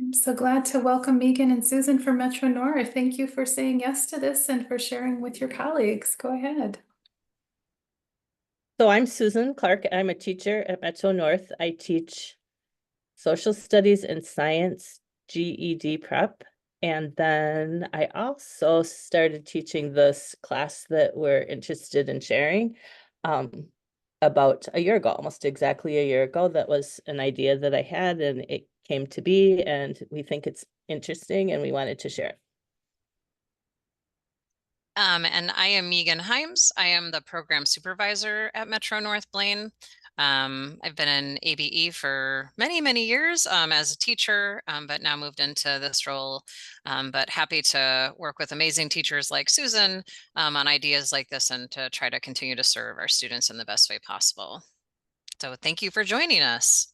I'm so glad to welcome Megan and Susan from Metro North. Thank you for saying yes to this and for sharing with your colleagues. Go ahead. So I'm Susan Clark. I'm a teacher at Metro North. I teach social studies and science GED prep. And then I also started teaching this class that we're interested in sharing um, about a year ago, almost exactly a year ago. That was an idea that I had and it came to be, and we think it's interesting and we wanted to share it. And I am Megan Himes. I am the program supervisor at Metro North Blaine. I've been in ABE for many, many years as a teacher, but now moved into this role. But happy to work with amazing teachers like Susan on ideas like this and to try to continue to serve our students in the best way possible. So thank you for joining us.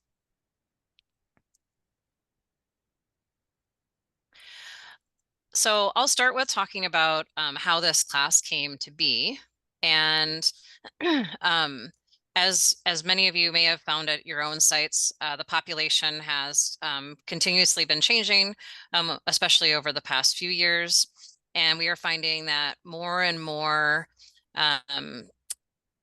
So I'll start with talking about how this class came to be. And as many of you may have found at your own sites, the population has continuously been changing, especially over the past few years. And we are finding that more and more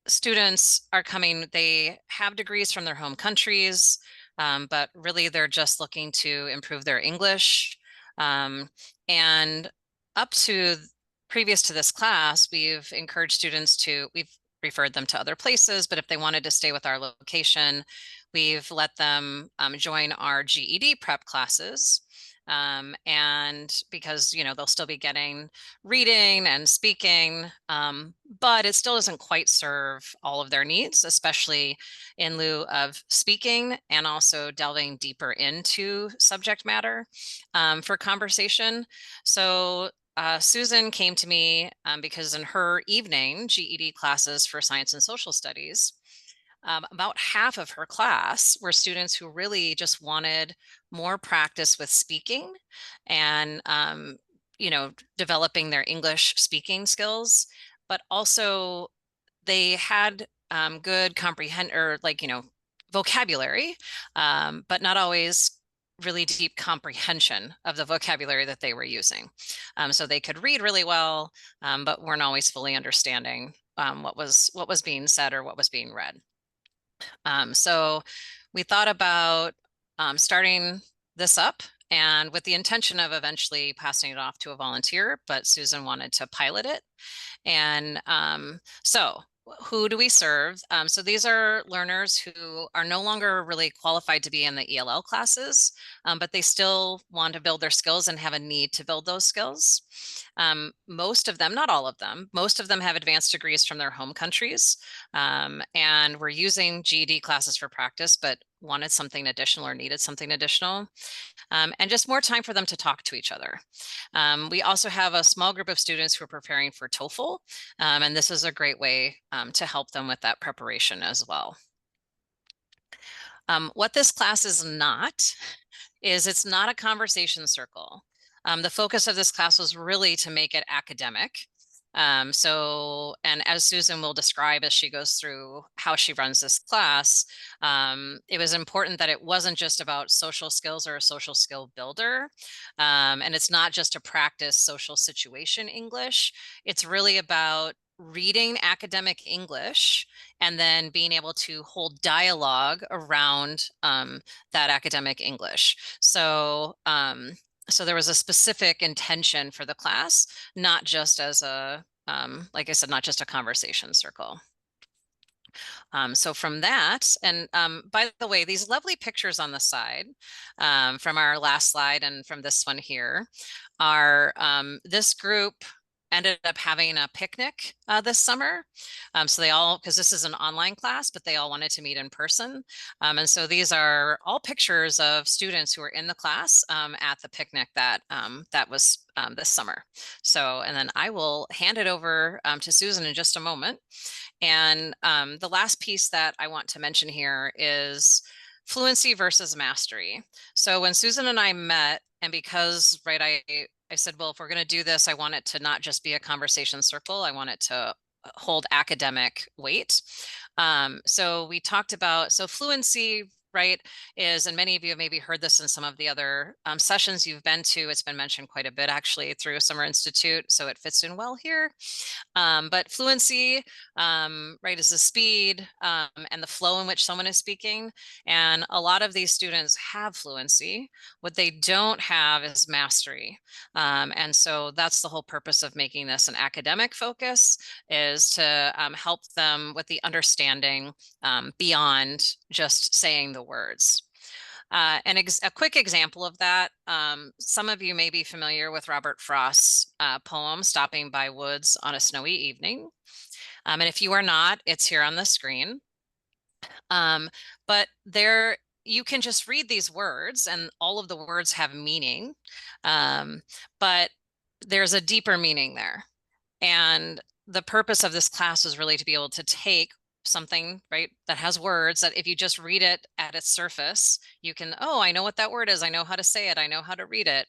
students are coming, they have degrees from their home countries, but really they're just looking to improve their English. And up to previous to this class, we've encouraged students to, we've referred them to other places, but if they wanted to stay with our location, we've let them join our GED prep classes. And because, you know, they'll still be getting reading and speaking, but it still doesn't quite serve all of their needs, especially in lieu of speaking and also delving deeper into subject matter for conversation. So Susan came to me because in her evening GED classes for science and social studies, about half of her class were students who really just wanted more practice with speaking and, you know, developing their English speaking skills, but also they had good comprehend or like, you know, vocabulary, but not always really deep comprehension of the vocabulary that they were using. So they could read really well, but weren't always fully understanding what was being said or what was being read. So we thought about starting this up and with the intention of eventually passing it off to a volunteer, but Susan wanted to pilot it. And so who do we serve? So these are learners who are no longer really qualified to be in the ELL classes, but they still want to build their skills and have a need to build those skills. Most of them, not all of them, most of them have advanced degrees from their home countries, and we're using GED classes for practice, but wanted something additional or needed something additional. And just more time for them to talk to each other. We also have a small group of students who are preparing for TOEFL, and this is a great way to help them with that preparation as well. What this class is not, is it's not a conversation circle. The focus of this class was really to make it academic. And as Susan will describe as she goes through how she runs this class, it was important that it wasn't just about social skills or a social skill builder. And it's not just to practice social situation English. It's really about reading academic English and then being able to hold dialogue around that academic English. So so there was a specific intention for the class, not just as a, like I said, not just a conversation circle. So from that, and by the way, these lovely pictures on the side from our last slide and from this one here are this group ended up having a picnic this summer. So they all, because this is an online class, but they all wanted to meet in person. And so these are all pictures of students who were in the class at the picnic that that was this summer. So, and then I will hand it over to Susan in just a moment. And the last piece that I want to mention here is fluency versus mastery. So when Susan and I met, and because, right, I said, well, if we're going to do this, I want it to not just be a conversation circle. I want it to hold academic weight. So we talked about, so fluency right, is, and many of you have maybe heard this in some of the other sessions you've been to, it's been mentioned quite a bit actually through Summer Institute, so it fits in well here. But fluency, right, is the speed and the flow in which someone is speaking. And a lot of these students have fluency. What they don't have is mastery. And so that's the whole purpose of making this an academic focus, is to help them with the understanding beyond just saying the words. And a quick example of that, some of you may be familiar with Robert Frost's poem, Stopping by Woods on a Snowy Evening. And if you are not, it's here on the screen. But there, you can just read these words and all of the words have meaning, but there's a deeper meaning there. And the purpose of this class is really to be able to take something, right, that has words that if you just read it at its surface, you can, oh, I know what that word is. I know how to say it. I know how to read it.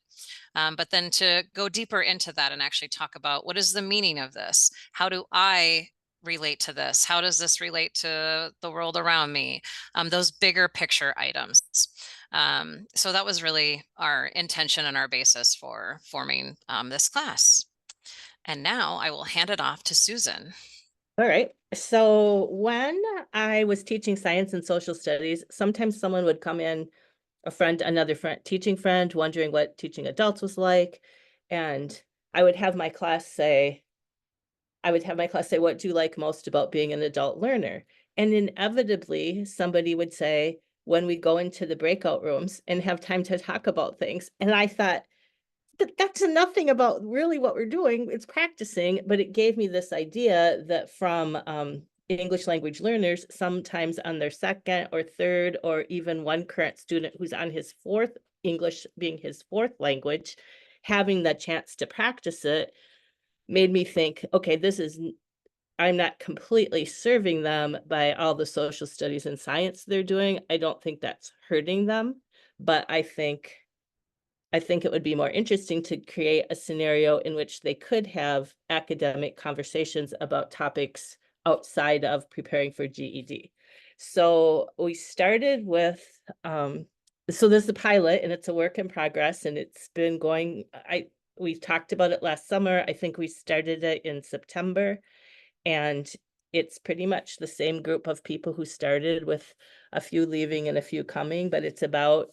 But then to go deeper into that and actually talk about what is the meaning of this? How do I relate to this? How does this relate to the world around me? Those bigger picture items. So that was really our intention and our basis for forming this class. And now I will hand it off to Susan. All right. So when I was teaching science and social studies, sometimes someone would come in, another friend, teaching friend, wondering what teaching adults was like. And I would have my class say, what do you like most about being an adult learner? And inevitably, somebody would say, when we go into the breakout rooms and have time to talk about things. And I thought, that's nothing about really what we're doing. It's practicing, but it gave me this idea that from English language learners, sometimes on their second or third, or even one current student who's on his fourth, English being his fourth language, having the chance to practice it made me think, okay, I'm not completely serving them by all the social studies and science they're doing. I don't think that's hurting them, but I think it would be more interesting to create a scenario in which they could have academic conversations about topics outside of preparing for GED. So we started with, so there's the pilot and it's a work in progress and it's been going, we talked about it last summer. I think we started it in September, and it's pretty much the same group of people who started, with a few leaving and a few coming, but it's about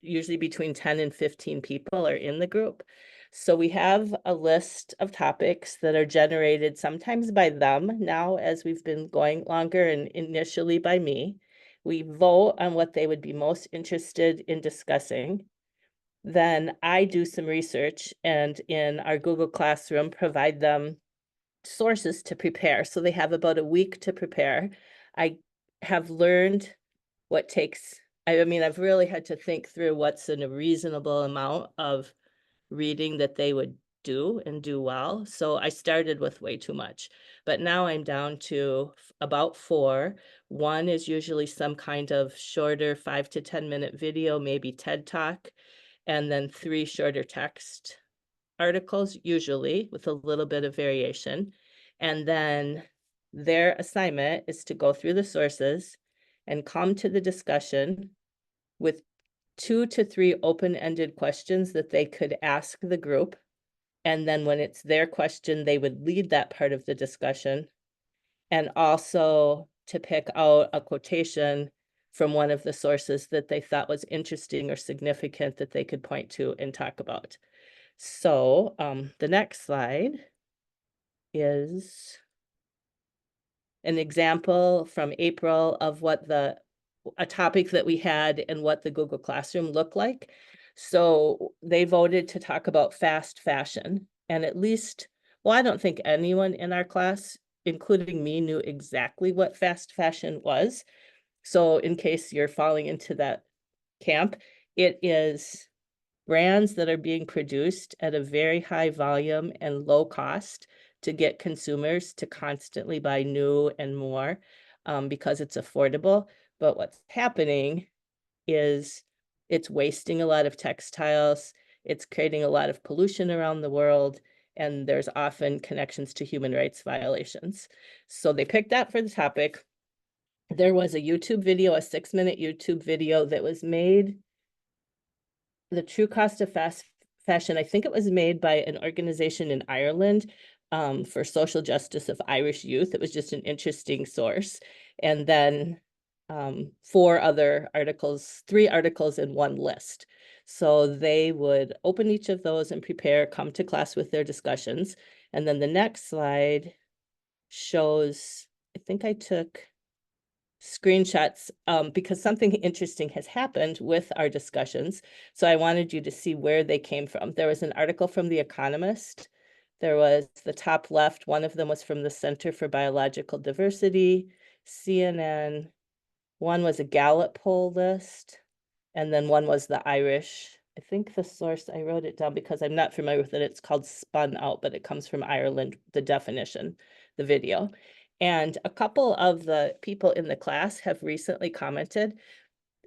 usually between 10 and 15 people are in the group. So we have a list of topics that are generated sometimes by them now as we've been going longer, and initially by me. We vote on what they would be most interested in discussing. Then I do some research and in our Google Classroom provide them sources to prepare. So they have about a week to prepare. I have learned what takes, I mean, I've really had to think through what's in a reasonable amount of reading that they would do and do well. So I started with way too much, but now I'm down to about 4. One is usually some kind of shorter 5 to 10 minute video, maybe TED Talk, and then 3 shorter text articles, usually with a little bit of variation. And then their assignment is to go through the sources and come to the discussion with 2 to 3 open-ended questions that they could ask the group. And then when it's their question, they would lead that part of the discussion. And also to pick out a quotation from one of the sources that they thought was interesting or significant that they could point to and talk about. So the next slide is an example from April of what a topic that we had and what the Google Classroom looked like. So they voted to talk about fast fashion, and at least, well, I don't think anyone in our class, including me, knew exactly what fast fashion was. So in case you're falling into that camp, it is brands that are being produced at a very high volume and low cost to get consumers to constantly buy new and more because it's affordable. But what's happening is it's wasting a lot of textiles, it's creating a lot of pollution around the world, and there's often connections to human rights violations. So they picked that for the topic. there was a YouTube video, a 6-minute YouTube video that was made, The True Cost of Fast Fashion. I think it was made by an organization in Ireland for social justice of Irish youth. It was just an interesting source. And then 4 other articles, 3 articles in one list. So they would open each of those and prepare, come to class with their discussions. And then the next slide shows, I think I took screenshots because something interesting has happened with our discussions. So I wanted you to see where they came from. There was an article from The Economist. There was the top left. One of them was from the Center for Biological Diversity, CNN. One was a Gallup poll list. And then one was the Irish. I think the source, I wrote it down because I'm not familiar with it. It's called Spun Out, but it comes from Ireland, the definition, the video. And a couple of the people in the class have recently commented,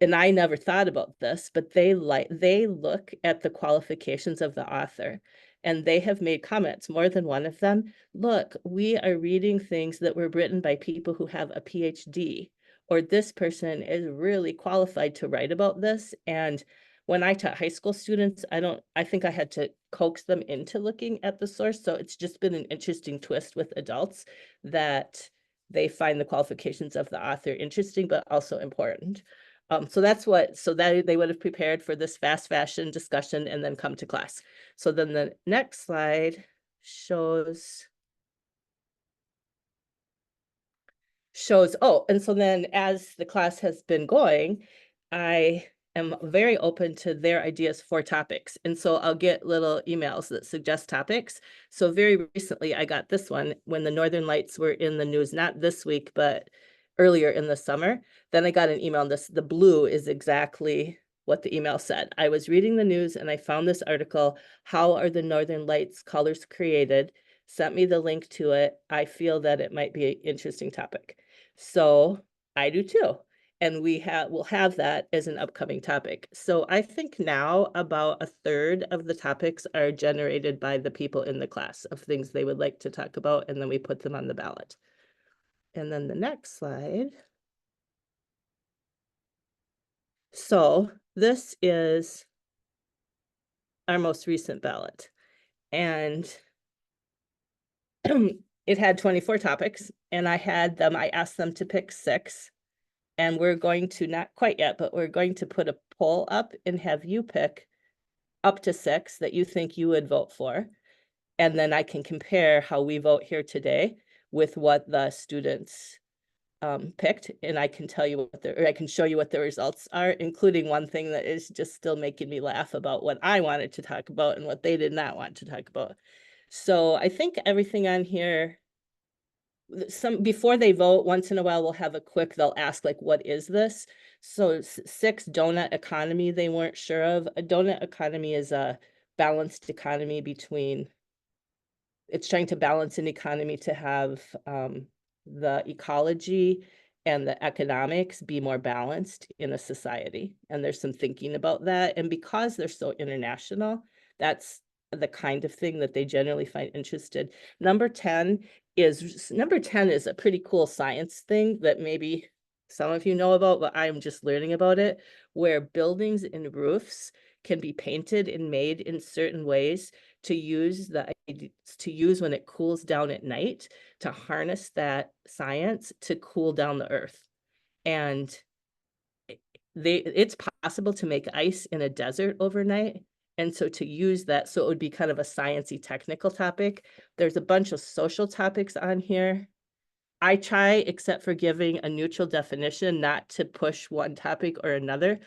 and I never thought about this, but they look at the qualifications of the author, and they have made comments, more than one of them. Look, we are reading things that were written by people who have a PhD, or this person is really qualified to write about this. And when I taught high school students, I think I had to coax them into looking at the source. So it's just been an interesting twist with adults that they find the qualifications of the author interesting, but also important. So that they would have prepared for this fast fashion discussion and then come to class. So then the next slide shows, oh, and so then as the class has been going, I am very open to their ideas for topics. And so I'll get little emails that suggest topics. So very recently I got this one when the Northern Lights were in the news, not this week, but earlier in the summer. Then I got an email, and the blue is exactly what the email said. I was reading the news and I found this article, How Are the Northern Lights Colors Created? Sent me the link to it. I feel that it might be an interesting topic. So I do too. And we'll have that as an upcoming topic. So I think now about 1/3 of the topics are generated by the people in the class of things they would like to talk about, and then we put them on the ballot. And then the next slide. So this is our most recent ballot. And it had 24 topics, and I asked them to pick 6. And we're going to, not quite yet, but we're going to put a poll up and have you pick up to 6 that you think you would vote for. And then I can compare how we vote here today with what the students picked, and I can tell you I can show you what the results are, including one thing that is just still making me laugh about what I wanted to talk about and what they did not want to talk about. So I think everything on here, before they vote, once in a while they'll ask like, what is this? So 6, donut economy, they weren't sure of. A donut economy is a balanced economy it's trying to balance an economy to have the ecology and the economics be more balanced in a society. And there's some thinking about that. And because they're so international, that's the kind of thing that they generally find interested. Number 10 is a pretty cool science thing that maybe some of you know about, but I'm just learning about it, where buildings and roofs can be painted and made in certain ways to use when it cools down at night, to harness that science to cool down the earth. And it's possible to make ice in a desert overnight. And so to use that, so it would be kind of a sciencey technical topic. There's a bunch of social topics on here. I try, except for giving a neutral definition, not to push one topic or another.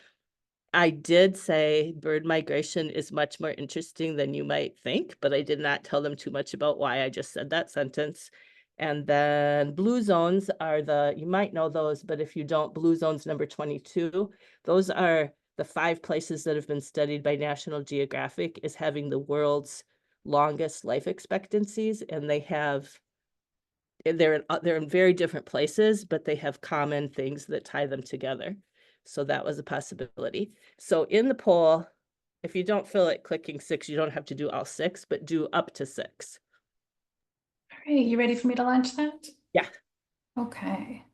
I did say bird migration is much more interesting than you might think, but I did not tell them too much about why I just said that sentence. And then blue zones are you might know those, but if you don't, blue zones number 22, those are the 5 places that have been studied by National Geographic as having the world's longest life expectancies. And they're in very different places, but they have common things that tie them together. So that was a possibility. So in the poll, if you don't feel like clicking 6, you don't have to do all 6, but do up to 6. All right, you ready for me to launch that? Yeah. Okay.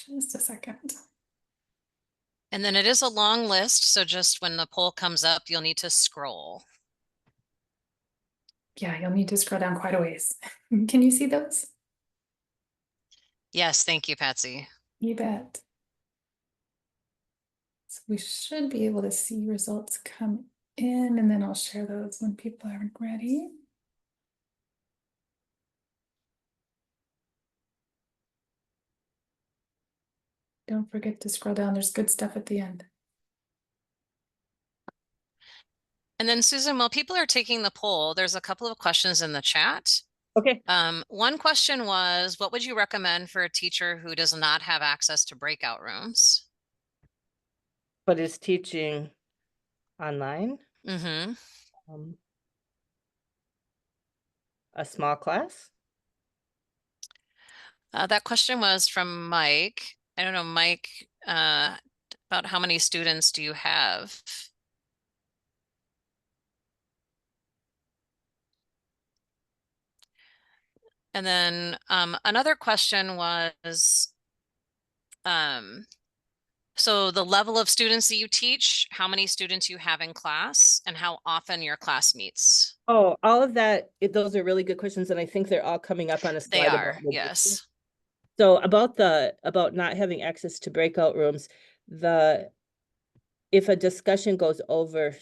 Just a second. And then it is a long list, so just when the poll comes up, you'll need to scroll. Yeah, you'll need to scroll down quite a ways. Can you see those? Yes, thank you, Patsy. You bet. So we should be able to see results come in, and then I'll share those when people are ready. Don't forget to scroll down. There's good stuff at the end. And then Susan, while people are taking the poll, there's a couple of questions in the chat. Okay. One question was, what would you recommend for a teacher who does not have access to breakout rooms? But is teaching online? Mm-hmm. A small class? That question was from Mike. I don't know, Mike, about how many students do you have? And then another question was, so the level of students that you teach, how many students you have in class, and how often your class meets? Oh, all of that, those are really good questions, and I think they're all coming up on a They slide are, about the yes. So about not having access to breakout rooms, if a discussion goes over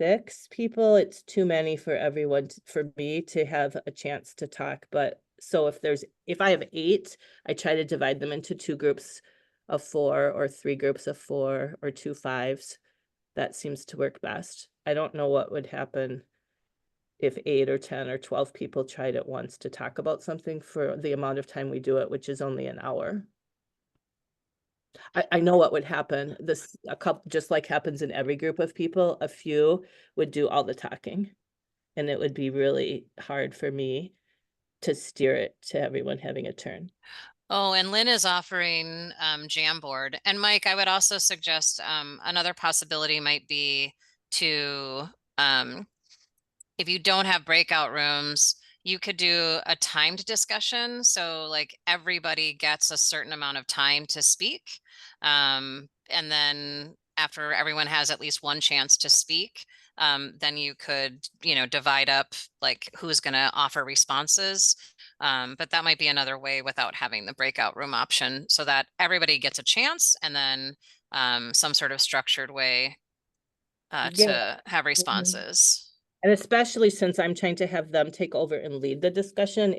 6 people, it's too many for everyone, for me to have a chance to talk. But so if I have 8, I try to divide them into 2 groups of 4 or 3 groups of 4 or 2 5s. That seems to work best. I don't know what would happen if 8 or 10 or 12 people tried at once to talk about something for the amount of time we do it, which is only an hour. I know what would happen. A couple, just like happens in every group of people, a few would do all the talking. And it would be really hard for me to steer it to everyone having a turn. Oh, and Lynn is offering Jamboard. And Mike, I would also suggest another possibility might be to if you don't have breakout rooms, you could do a timed discussion. So like everybody gets a certain amount of time to speak. And then after everyone has at least one chance to speak, then you could, divide up like who's going to offer responses. But that might be another way without having the breakout room option so that everybody gets a chance and then some sort of structured way Yeah. to have responses. And especially since I'm trying to have them take over and lead the discussion,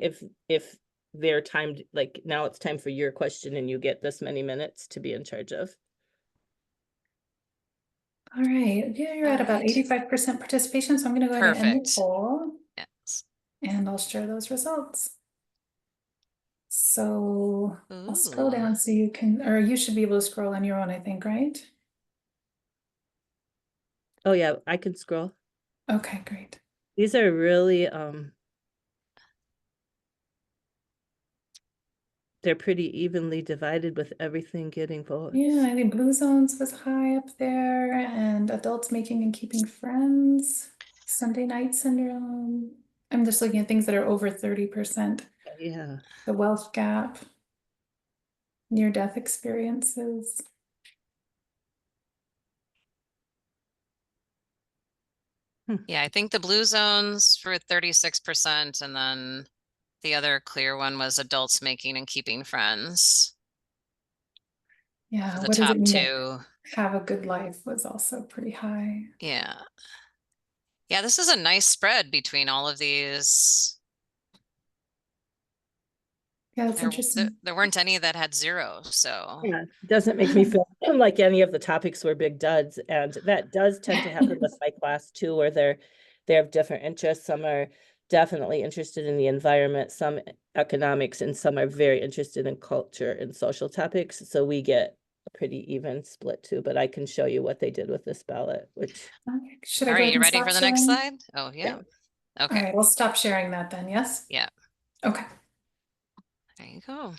if they're timed, like now it's time for your question and you get this many minutes to be in charge of. All right, yeah, you're All at about right. 85% participation, so I'm gonna go ahead and end the Perfect. poll Yes. and I'll share those results. So I'll scroll Ooh. down so you can, or you should be able to scroll on your own, I think, right? Oh yeah, I can scroll. Okay, great. These are really they're pretty evenly divided with everything getting votes. Yeah, I think Blue Zones was high up there and adults making and keeping friends, Sunday night syndrome. I'm just looking at things that are over 30%. Yeah. The wealth gap, near-death experiences. Yeah, I think the blue zones for 36%, and then the other clear one was adults making and keeping friends. Yeah, For the what does it top mean to two. have a good life was also pretty high. Yeah. Yeah, this is a nice spread between all of these. Yeah, that's There, there, interesting. there weren't any that had 0, so. Yeah, doesn't make me feel like any of the topics were big duds. And that does tend to happen with my class too, where they have different interests. Some are definitely interested in the environment, some economics, and some are very interested in culture and social topics. So we get a pretty even split too, but I can show you what they did with this ballot, which Okay, should I All go right, ahead you and ready stop for the next sharing? slide? Oh, yeah. All Okay. right, I'll stop sharing that then, yes? Yeah, Okay. there you go.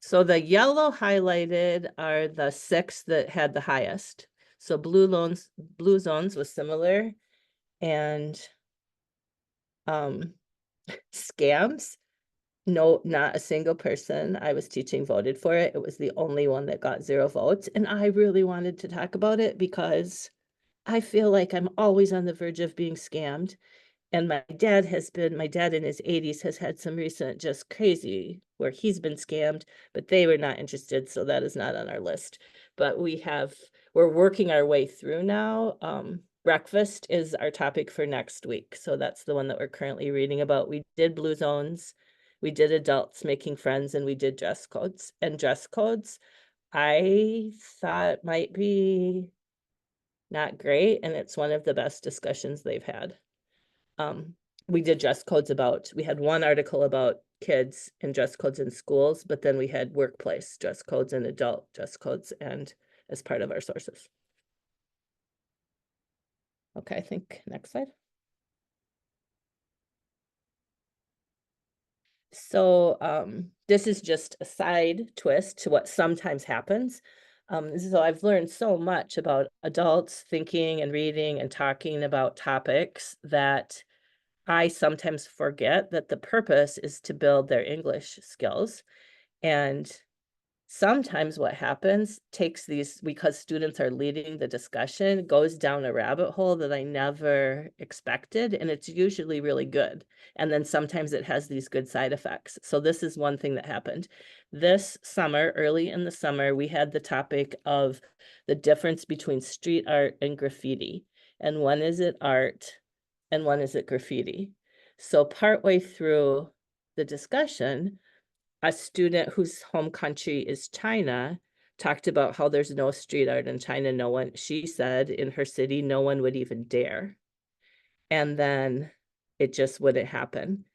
so the yellow highlighted are the 6 that had the highest. So blue zones was similar, and scams No, not a single person I was teaching voted for it. It was the only one that got 0 votes. And I really wanted to talk about it because I feel like I'm always on the verge of being scammed. And my dad in his 80s has had some recent just crazy where he's been scammed, but they were not interested. So that is not on our list. But we're working our way through now. Breakfast is our topic for next week. So that's the one that we're currently reading about. We did Blue Zones, we did adults making friends, and we did dress codes. And dress codes, I thought might be not great. And it's one of the best discussions they've had. We did dress codes we had one article about kids and dress codes in schools, but then we had workplace dress codes and adult dress codes and as part of our sources. Okay, I think next slide. So this is just a side twist to what sometimes happens. So I've learned so much about adults thinking and reading and talking about topics that I sometimes forget that the purpose is to build their English skills. And sometimes what happens takes these, because students are leading the discussion, goes down a rabbit hole that I never expected. And it's usually really good. And then sometimes it has these good side effects. So this is one thing that happened. This summer, early in the summer, we had the topic of the difference between street art and graffiti. And one is it art and one is it graffiti. So partway through the discussion, a student whose home country is China talked about how there's no street art in China. She said in her city, no one would even dare. And then it just wouldn't happen.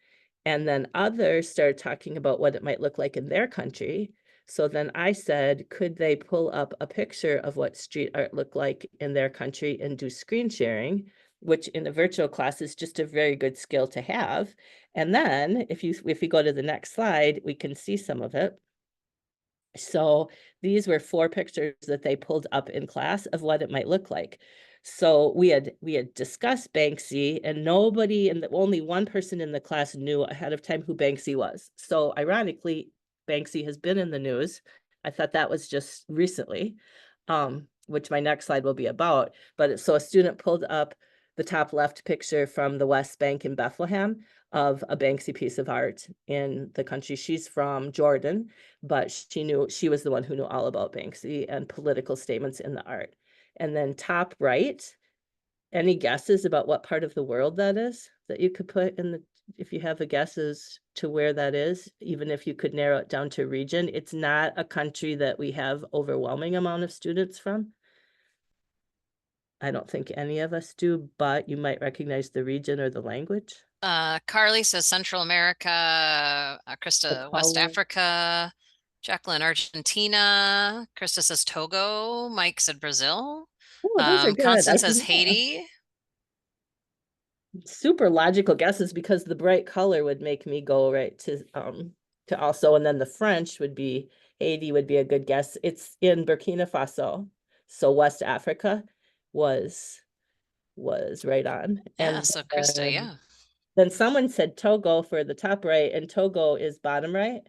And then others started talking about what it might look like in their country. So then I said, could they pull up a picture of what street art looked like in their country and do screen sharing, which in a virtual class is just a very good skill to have. And then if we go to the next slide, we can see some of it. So these were 4 pictures that they pulled up in class of what it might look like. So we had discussed Banksy, and only one person in the class knew ahead of time who Banksy was. So ironically, Banksy has been in the news. I thought that was just recently, which my next slide will be about. But so a student pulled up the top left picture from the West Bank in Bethlehem of a Banksy piece of art in the country. She's from Jordan, but she was the one who knew all about Banksy and political statements in the art. And then top right, any guesses about what part of the world that is that you could put in if you have a guess as to where that is, even if you could narrow it down to region? It's not a country that we have overwhelming amount of students from. I don't think any of us do, but you might recognize the region or the language. Carly says Central America, Krista, West Africa, Jacqueline, Argentina, Krista says Togo, Mike said Brazil. Oh, those are good. Constance says Haiti. Super logical guesses because the bright color would make me go right to also, and then the French would be, Haiti would be a good guess. It's in Burkina Faso. So West Africa was right on. Yeah, And so Krista, yeah. Then someone said Togo for the top right, and Togo is bottom right.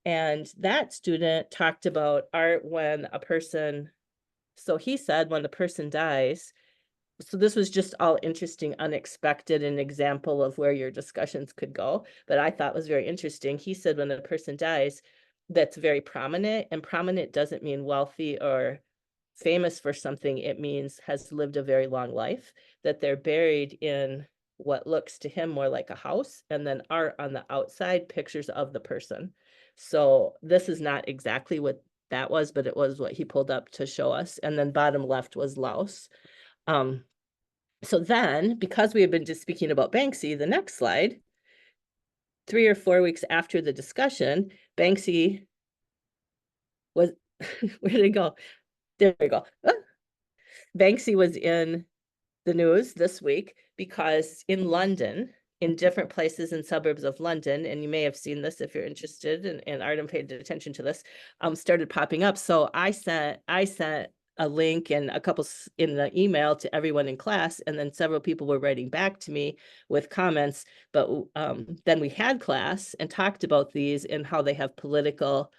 And that student talked about art when a person, so he said when the person dies, so this was just all interesting, unexpected, an example of where your discussions could go, but I thought was very interesting. He said when a person dies, that's very prominent, and prominent doesn't mean wealthy or famous for something. It means has lived a very long life, that they're buried in what looks to him more like a house, and then art on the outside, pictures of the person. So this is not exactly what that was, but it was what he pulled up to show us. And then bottom left was Laos. So then, because we have been just speaking about Banksy, the next slide, 3 or 4 weeks after the discussion, Banksy was, where did it go? There we go. Banksy was in the news this week because in London, in different places and suburbs of London, and you may have seen this if you're interested in art and paid attention to this, started popping up. So I sent a link and a couple in the email to everyone in class, and then several people were writing back to me with comments. But then we had class and talked about these and how they have political,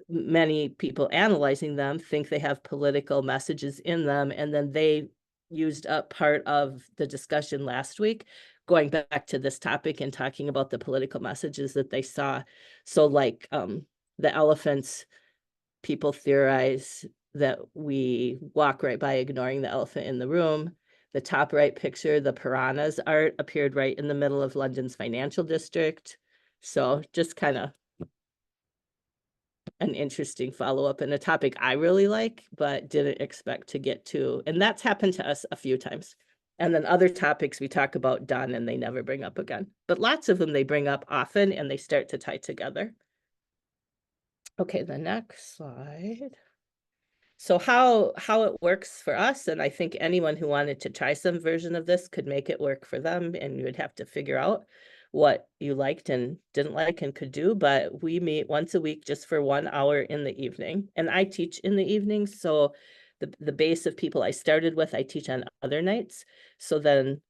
many people analyzing them think they have political messages in them, and then they used up part of the discussion last week going back to this topic and talking about the political messages that they saw. So like the elephants, people theorize that we walk right by ignoring the elephant in the room. The top right picture, the piranhas art, appeared right in the middle of London's financial district. So just kind of an interesting follow-up and a topic I really like, but didn't expect to get to. And that's happened to us a few times. And then other topics we talk about done and they never bring up again. But lots of them they bring up often and they start to tie together. Okay, the next slide. So how it works for us, and I think anyone who wanted to try some version of this could make it work for them, and you would have to figure out what you liked and didn't like and could do. But we meet once a week just for 1 hour in the evening, and I teach in the evenings. So the base of people I started with, I teach on other nights. So then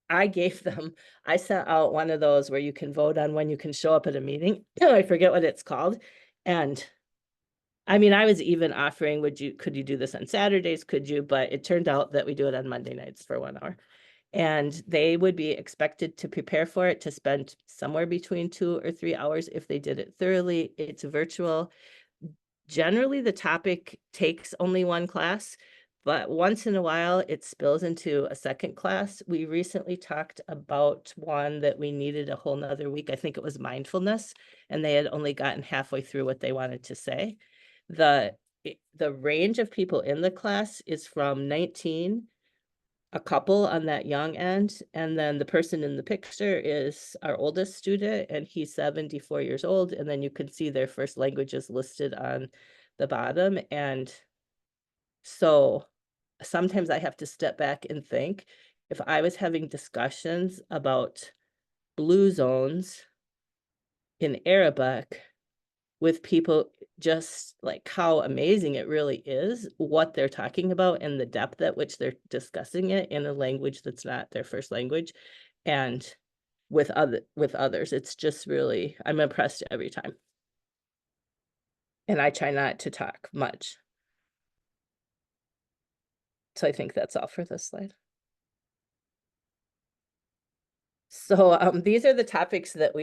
I gave them, I sent out one of those where you can vote on when you can show up at a meeting. I forget what it's called. And I mean, I was even offering, could you do this on Saturdays? Could you? But it turned out that we do it on Monday nights for 1 hour. And they would be expected to prepare for it, to spend somewhere between 2 or 3 hours if they did it thoroughly. It's virtual. Generally, the topic takes only one class, but once in a while it spills into a second class. We recently talked about one that we needed a whole nother week. I think it was mindfulness, and they had only gotten halfway through what they wanted to say. The range of people in the class is from 19, a couple on that young end, and then the person in the picture is our oldest student, and he's 74 years old, and then you can see their first languages listed on the bottom. And so sometimes I have to step back and think, if I was having discussions about blue zones in Arabic with people, just like how amazing it really is what they're talking about and the depth at which they're discussing it in a language that's not their first language, and with others, it's just really, I'm impressed every time. And I try not to talk much. So I think that's all for this slide. So these are the topics that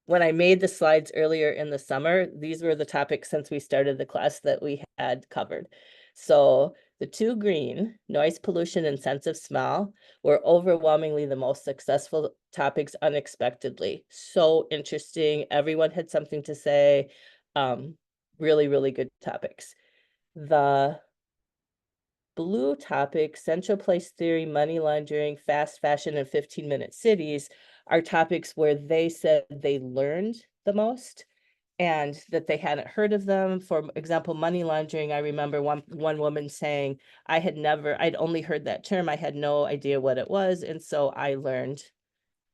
when I made the slides earlier in the summer, these were the topics since we started the class that we had covered. So the two green, noise pollution and sense of smell, were overwhelmingly the most successful topics unexpectedly. So interesting. Everyone had something to say. Really, really good topics. The blue topic, central place theory, money laundering, fast fashion, and 15-minute cities, are topics where they said they learned the most and that they hadn't heard of them. For example, money laundering, I remember one woman saying, I'd only heard that term. I had no idea what it was. And so I learned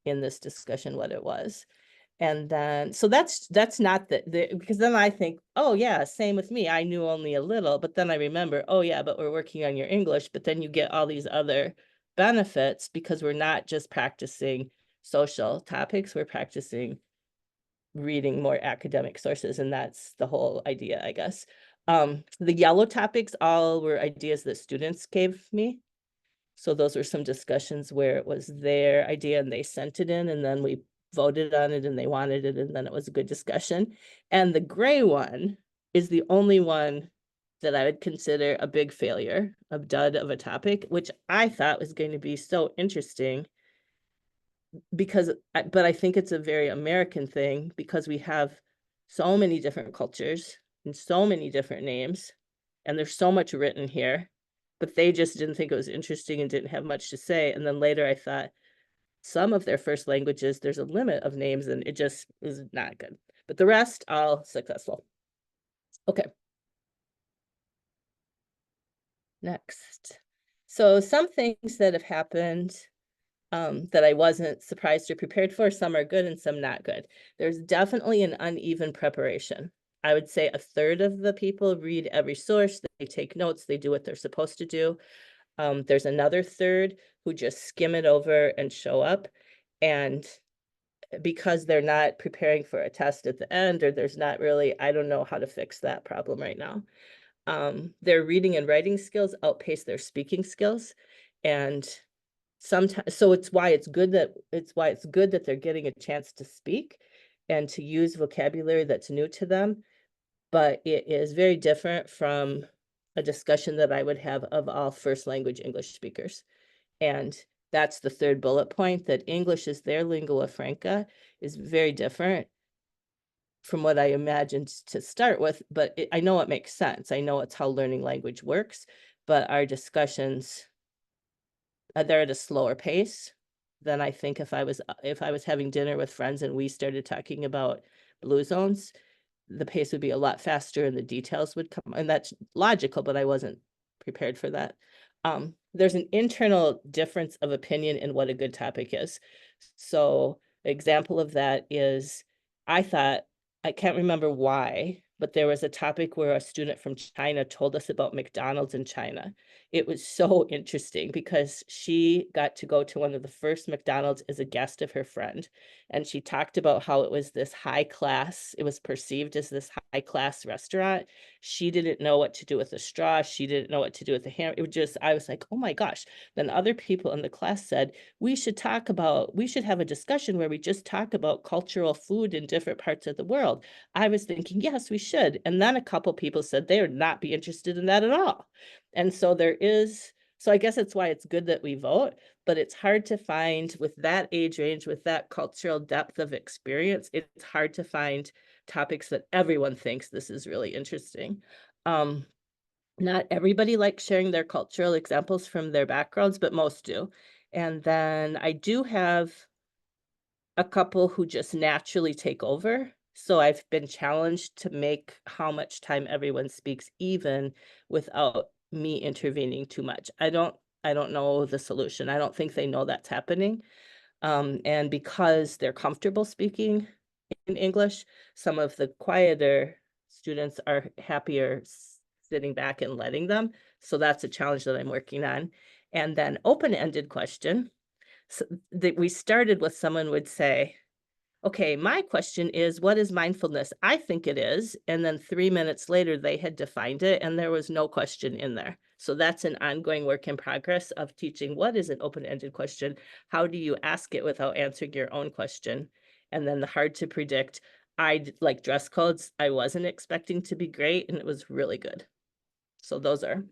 in this discussion what it was. And then, so that's not because then I think, oh yeah, same with me. I knew only a little, but then I remember, oh yeah, but we're working on your English, but then you get all these other benefits because we're not just practicing social topics, we're practicing reading more academic sources, and that's the whole idea, I guess. The yellow topics all were ideas that students gave me. So those were some discussions where it was their idea and they sent it in, and then we voted on it and they wanted it, and then it was a good discussion. And the gray one is the only one that I would consider a big failure, a dud of a topic, which I thought was going to be so interesting because, but I think it's a very American thing because we have so many different cultures and so many different names, and there's so much written here, but they just didn't think it was interesting and didn't have much to say. And then later I thought, some of their first languages, there's a limit of names and it just is not good. But the rest, all successful. Okay. Next. So some things that have happened that I wasn't surprised or prepared for, some are good and some not good. There's definitely an uneven preparation. I would say a third of the people read every source, they take notes, they do what they're supposed to do. There's another third who just skim it over and show up. And because they're not preparing for a test at the end, or there's not really, I don't know how to fix that problem right now. Their reading and writing skills outpace their speaking skills. And sometimes, so it's why it's good that they're getting a chance to speak and to use vocabulary that's new to them. But it is very different from a discussion that I would have of all first language English speakers. And that's the third bullet point, that English is their lingua franca, is very different from what I imagined to start with, but I know it makes sense. I know it's how learning language works, but our discussions, they're at a slower pace than I think if I was having dinner with friends and we started talking about blue zones, the pace would be a lot faster and the details would come, and that's logical, but I wasn't prepared for that. There's an internal difference of opinion in what a good topic is. So example of that is, I thought, I can't remember why, but there was a topic where a student from China told us about McDonald's in China. It was so interesting because she got to go to one of the first McDonald's as a guest of her friend. And she talked about how it was this high class, it was perceived as this high class restaurant. She didn't know what to do with the straw. She didn't know what to do with the ham. It was just, I was like, oh my gosh. Then other people in the class said, we should have a discussion where we just talk about cultural food in different parts of the world. I was thinking, yes, we should. And then a couple people said they would not be interested in that at all. And so so I guess it's why it's good that we vote, but it's hard to find with that age range, with that cultural depth of experience, it's hard to find topics that everyone thinks this is really interesting. Not everybody likes sharing their cultural examples from their backgrounds, but most do. And then I do have a couple who just naturally take over. So I've been challenged to make how much time everyone speaks even without me intervening too much. I don't know the solution. I don't think they know that's happening. And because they're comfortable speaking in English, some of the quieter students are happier sitting back and letting them. So that's a challenge that I'm working on. And then open-ended question. So that we started with, someone would say, okay, my question is, what is mindfulness? I think it is. And then 3 minutes later, they had defined it and there was no question in there. So that's an ongoing work in progress of teaching what is an open-ended question. How do you ask it without answering your own question? And then the hard to predict. Like dress codes, I wasn't expecting to be great and it was really good. So those are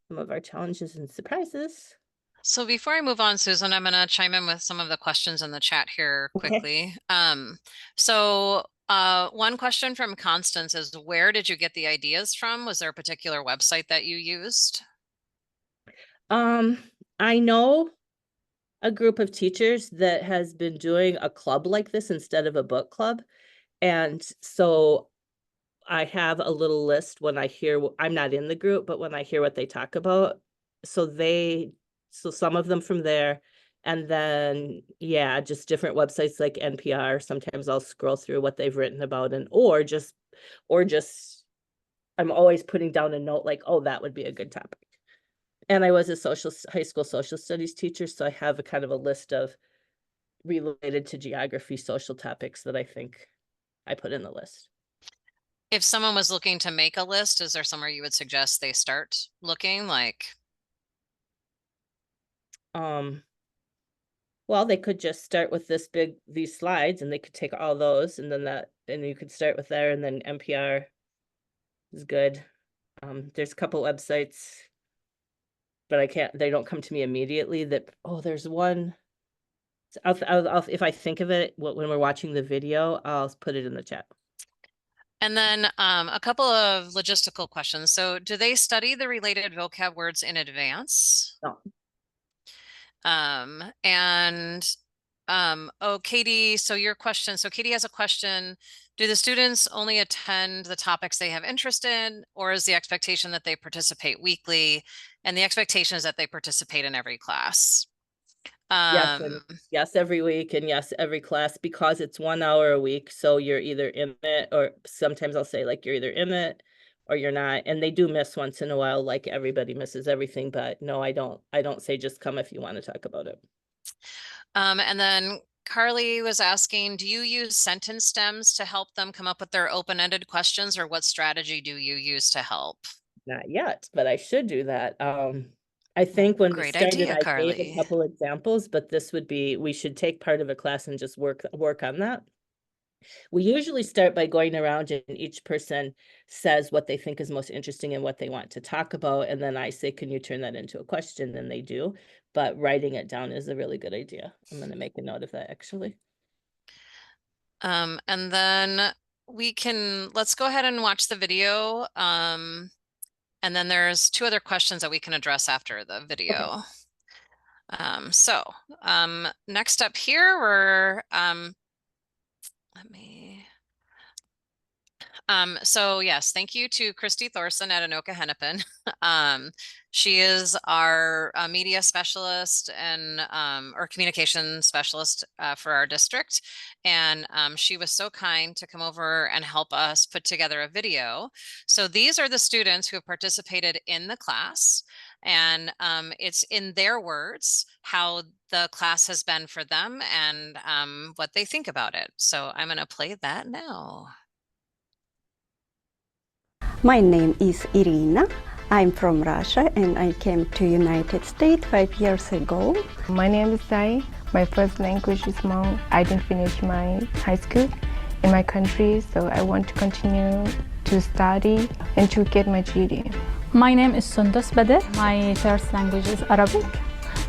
some of our challenges and surprises. So before I move on, Susan, I'm going to chime in with some of the questions in the chat here Okay. quickly. One question from Constance is, where did you get the ideas from? Was there a particular website that you used? I know a group of teachers that has been doing a club like this instead of a book club. And so I have a little list when I hear, I'm not in the group, but when I hear what they talk about. So some of them from there. And then, yeah, just different websites like NPR. Sometimes I'll scroll through what they've written about, and or just I'm always putting down a note like, oh, that would be a good topic. And I was a high school social studies teacher, so I have a kind of a list of related to geography, social topics that I think I put in the list. If someone was looking to make a list, is there somewhere you would suggest they start looking like? Well, they could just start with these slides and they could take all those and then you could start with there, and then NPR is good. There's a couple websites, but they don't come to me immediately there's one. If I think of it, when we're watching the video, I'll put it in the chat. And then a couple of logistical questions. So do they study the related vocab words in advance? No. Oh, Katie, so Katie has a question. Do the students only attend the topics they have interest in, or is the expectation that they participate weekly? And the expectation is that they participate in every class. Yes, Um, and yes, every week, and yes, every class, because it's 1 hour a week. So you're either in it, or sometimes I'll say like you're either in it or you're not. And they do miss once in a while, like everybody misses everything. But no, I don't say just come if you want to talk about it. and then Carly was asking, do you use sentence stems to help them come up with their open-ended questions, or what strategy do you use to help? Not yet, but I should do that. I think when we Great started, idea, I gave a Carly. couple examples, but this would be, we should take part of a class and just work on that. We usually start by going around and each person says what they think is most interesting and what they want to talk about. And then I say, can you turn that into a question? And they do. But writing it down is a really good idea. I'm going to make a note of that actually. And then let's go ahead and watch the video. And then there's 2 other questions that we can address after the video. Next up here, let me. So yes, thank you to Christy Thorson at Anoka Hennepin. She is our media specialist and or communication specialist for our district. And she was so kind to come over and help us put together a video. So these are the students who have participated in the class. And it's in their words how the class has been for them and what they think about it. So I'm going to play that now. My name is Irina. I'm from Russia and I came to United States 5 years ago. My name is Sai. My first language is Hmong. I didn't finish my high school in my country, so I want to continue to study and to get my GED. My name is Sundus Bader. My first language is Arabic.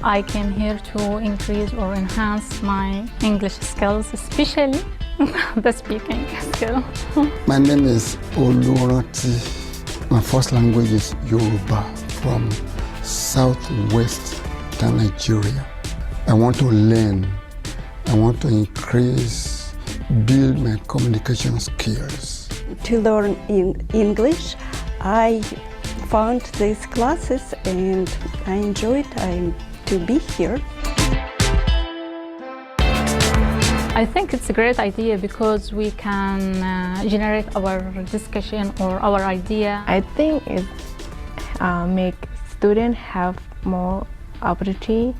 I came here to increase or enhance my English skills, especially the speaking skill. My name is Olurati. My first language is Yoruba from southwest Nigeria. I want to learn. I want to increase, build my communication skills. To learn in English, I found these classes and I enjoyed to be here. I think it's a great idea because we can generate our discussion or our idea. I think it make students have more opportunity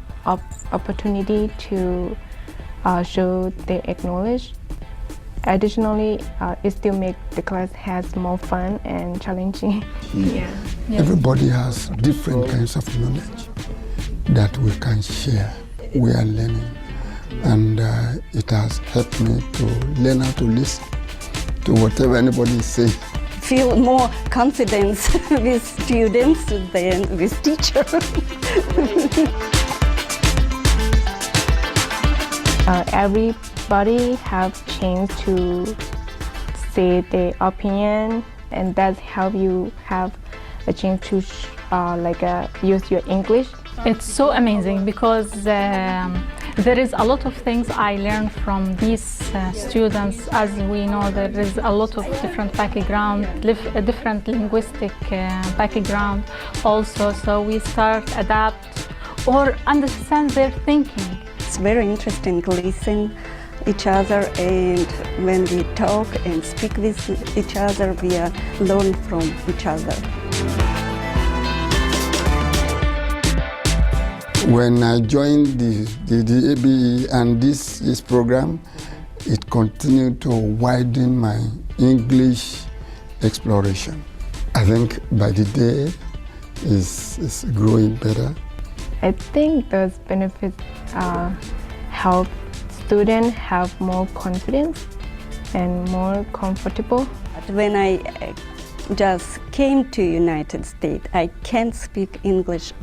to show they acknowledge. Additionally, it still makes the class has more fun and challenging. Yeah. Yes. Everybody has different kinds of knowledge that we can share. We are learning, and it has helped me to learn how to listen to whatever anybody is saying. Feel more confidence with students than with teachers. Everybody have chance to say their opinion, and that help you have a chance to use your English. It's so amazing because there is a lot of things I learned from these students. As we know, there is a lot of different background, different linguistic background also. So we start adapt or understand their thinking. It's very interesting to listen each other, and when we talk and speak with each other, we learn from each other. When I joined the ABE and this program, it continued to widen my English exploration. I think by the day is growing better. I think those benefits help students have more confidence and more comfortable. When I just came to United States, I can't speak English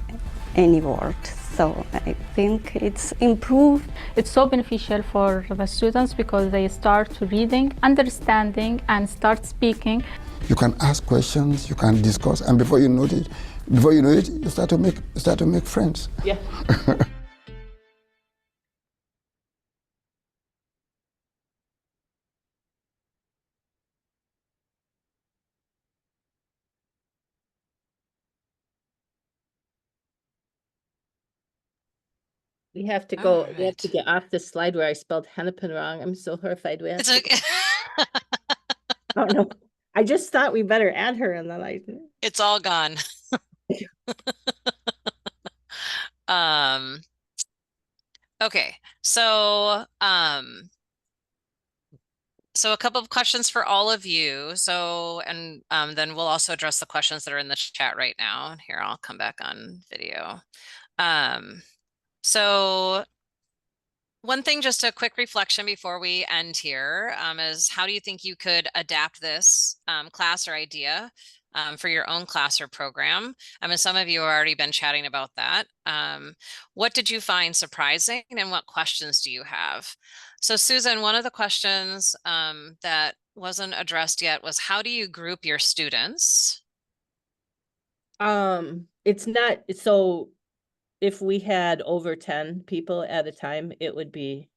any word. So I think it's improved. It's so beneficial for the students because they start reading, understanding, and start speaking. You can ask questions, you can discuss, and before you know it, you start to make friends. Yeah. We have to All go, we have to right. get off the slide where I spelled hennepin wrong. I'm so horrified. We have It's to, okay. oh no, I just thought we better add her and then It's all gone. Um, okay. So a couple of questions for all of you. So, and then we'll also address the questions that are in the chat right now. And here, I'll come back on video. So one thing, just a quick reflection before we end here, is how do you think you could adapt this class or idea for your own class or program? I mean, some of you have already been chatting about that. What did you find surprising and what questions do you have? So Susan, one of the questions that wasn't addressed yet was how do you group your students? it's not, so if we had over 10 people at a time, it would be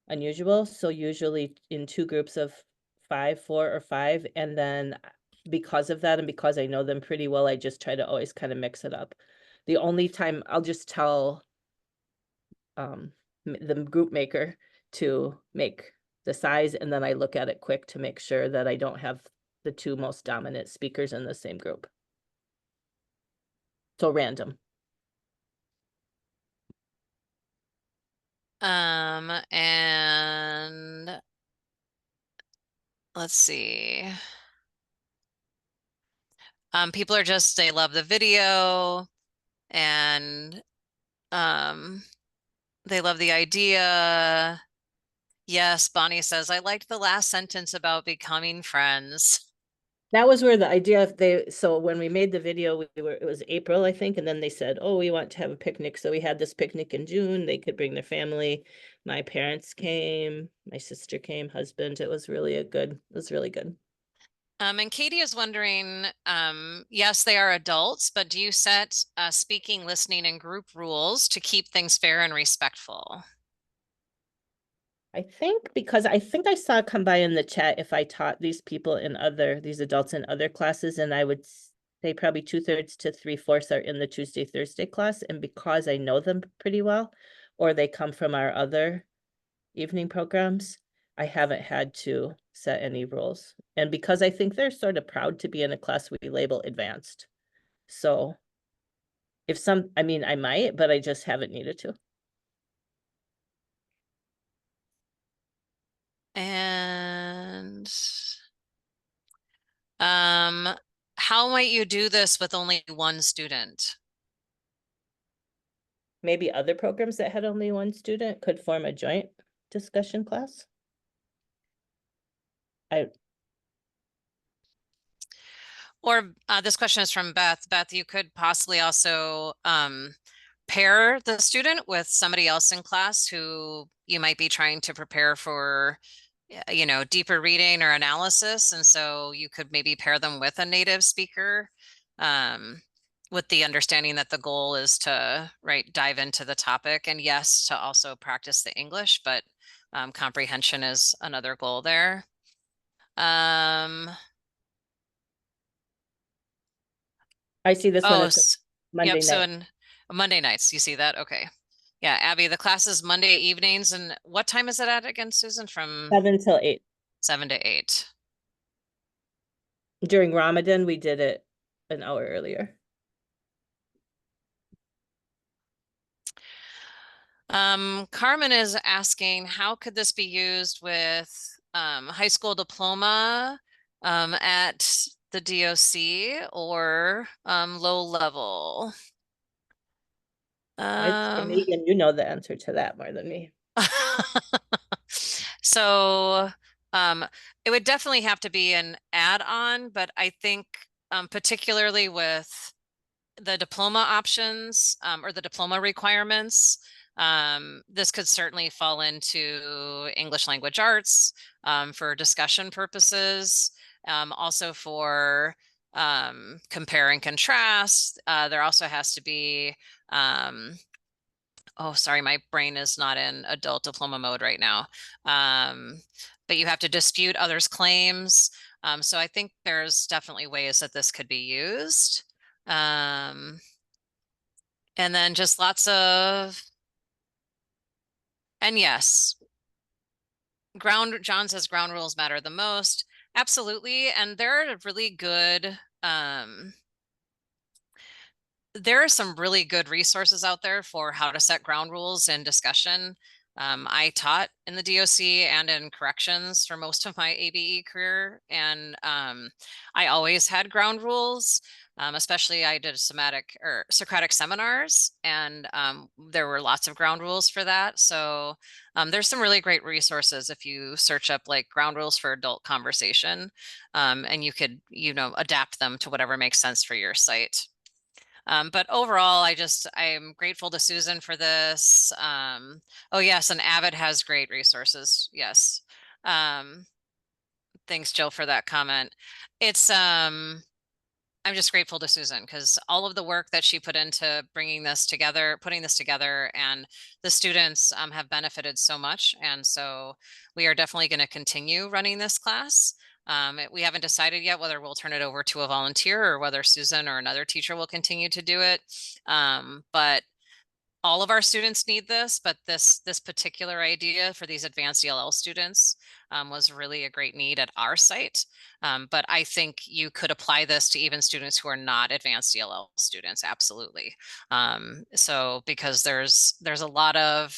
unusual. So usually in two groups of 5, 4 or 5. And then because of that, and because I know them pretty well, I just try to always kind of mix it up. The only time I'll just tell the group maker to make the size, and then I look at it quick to make sure that I don't have the two most dominant speakers in the same group. So random. And let's see. People are just, they love the video and they love the idea. Yes, Bonnie says, I liked the last sentence about becoming friends. That was where the idea of so when we made the video, it was April, I think, and then they said, oh, we want to have a picnic. So we had this picnic in June. They could bring their family. My parents came, my sister came, husband. It was really good. And Katie is wondering, yes, they are adults, but do you set speaking, listening, and group rules to keep things fair and respectful? I think because I think I saw come by in the chat if I taught these people these adults in other classes, and I would say probably 2/3 to 3/4 are in the Tuesday, Thursday class. And because I know them pretty well, or they come from our other evening programs, I haven't had to set any rules. And because I think they're sort of proud to be in a class we label advanced. So I mean, I might, but I just haven't needed to. And how might you do this with only one student? Maybe other programs that had only one student could form a joint discussion class. Or this question is from Beth. Beth, you could possibly also pair the student with somebody else in class who you might be trying to prepare for, you know, deeper reading or analysis. And so you could maybe pair them with a native speaker with the understanding that the goal is to, right, dive into the topic. And yes, to also practice the English, but comprehension is another goal there. I see this one as Monday yep, so night. in Monday nights, you see that? Okay. Yeah, Abby, the class is Monday evenings, and what time is it at again, Susan? From 7 till 8. 7 to 8. During Ramadan, we did it an hour earlier. Carmen is asking, how could this be used with high school diploma at the DOC or low level? Megan, you know the answer to that more than me. So it would definitely have to be an add-on, but I think particularly with the diploma options or the diploma requirements, this could certainly fall into English language arts for discussion purposes, also for compare and contrast. There also has to be oh, sorry, my brain is not in adult diploma mode right now. But you have to dispute others' claims. So I think there's definitely ways that this could be used. And then just lots of And yes, John says ground rules matter the most. Absolutely. And there are really good, there are some really good resources out there for how to set ground rules in discussion. I taught in the DOC and in corrections for most of my ABE career, and I always had ground rules. Especially I did Socratic seminars, and there were lots of ground rules for that. So there's some really great resources if you search up like ground rules for adult conversation, and you could, adapt them to whatever makes sense for your site. But overall, I'm grateful to Susan for this. Oh yes, and Avid has great resources. Yes. Thanks, Jill, for that comment. I'm just grateful to Susan because all of the work that she put into putting this together, and the students have benefited so much. And so we are definitely going to continue running this class. We haven't decided yet whether we'll turn it over to a volunteer or whether Susan or another teacher will continue to do it. But all of our students need this, but this particular idea for these advanced ELL students was really a great need at our site. But I think you could apply this to even students who are not advanced ELL students, absolutely. So because there's a lot of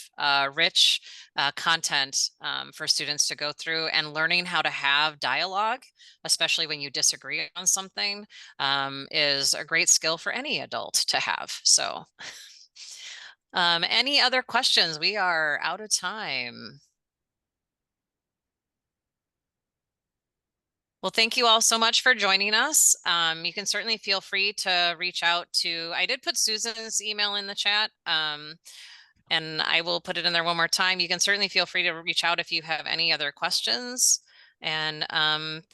rich content for students to go through, and learning how to have dialogue, especially when you disagree on something, is a great skill for any adult to have. So any other questions? We are out of time. Well, thank you all so much for joining us. You can certainly feel free to reach out I did put Susan's email in the chat, and I will put it in there one more time. You can certainly feel free to reach out if you have any other questions. And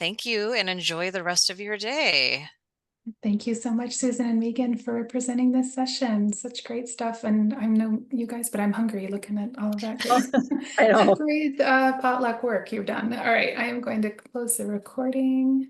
thank you, and enjoy the rest of your day. Thank you so much, Susan and Megan, for presenting this session. Such great stuff. And I know you guys, but I'm hungry looking at all of that great, I know. great potluck work you've done. All right, I am going to close the recording.